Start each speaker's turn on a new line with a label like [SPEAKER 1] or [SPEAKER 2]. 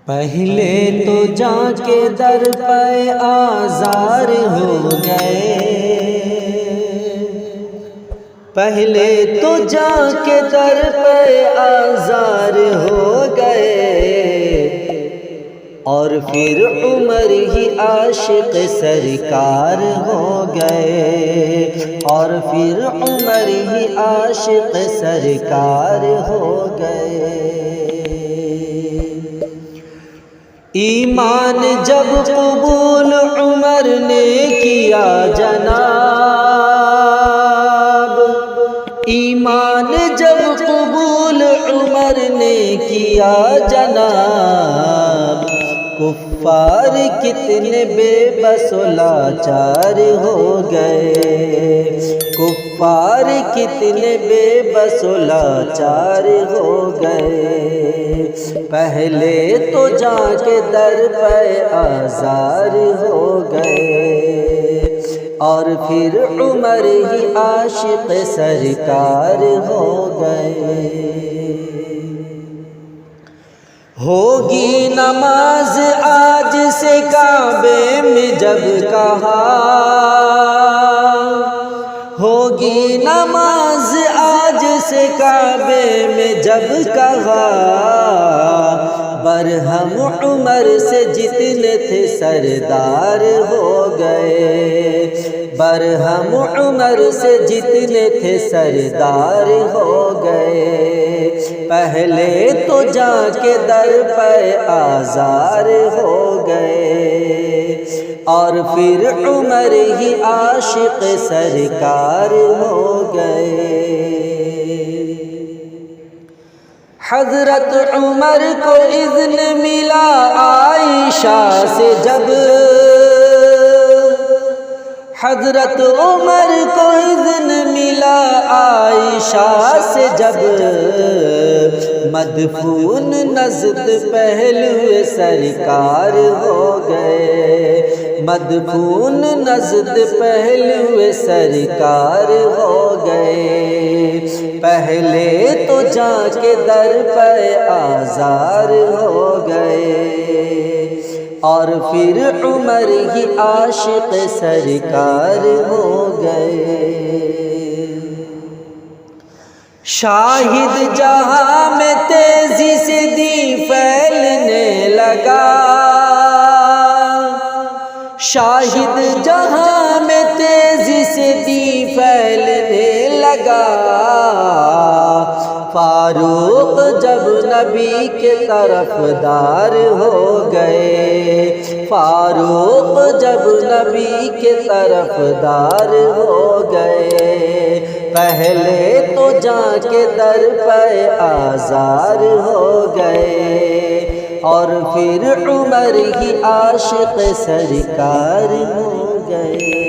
[SPEAKER 1] پہلے تو جا کے در پہ آزار ہو گئے، پہلے تو جا کے در پہ آزار ہو گئے، اور پھر عمر ہی عاشق سرکار ہو گئے، اور پھر عمر ہی عاشق سرکار ہو گئے۔ ایمان جب قبول عمر نے کیا جناب، ایمان جب قبول عمر نے کیا جناب، کفار کتنے بے بس و لاچار ہو گئے، کفار کتنے بے بس و لاچار ہو گئے۔ پہلے تو جا کے در پہ آزار ہو گئے، اور پھر عمر ہی عاشق سرکار ہو گئے۔ ہوگی نماز آج سے کعبے میں جب کہا، ہوگی نماز آج سے کعبے میں جب کہا، برہم عمر سے جتنے تھے سردار ہو گئے، برہم عمر سے جتنے تھے سردار ہو گئے۔ پہلے تو جا کے در پہ آزار ہو گئے، اور پھر عمر ہی عاشق سرکار ہو گئے۔ حضرت عمر کو اذن ملا عائشہ سے جب، حضرت عمر کو اذن ملا عائشہ سے جب، مدفون نزد پہلو سرکار ہو گئے، مدفون نزد پہلو سرکار ہو گئے۔ پہلے تو جا کے در پہ آزار ہو گئے، اور پھر عمر ہی عاشق سرکار ہو گئے۔ شاہد جہاں میں تیزی سے دی پھیلنے لگا، شاہد جہاں میں تیزی سے دی پھیلنے لگا، فاروق جب نبی کے طرفدار ہو گئے، فاروق جب نبی کے طرفدار ہو گئے۔ پہلے تو جا کے در پہ آزار ہو گئے، اور پھر عمر ہی عاشق سرکار ہو گئے۔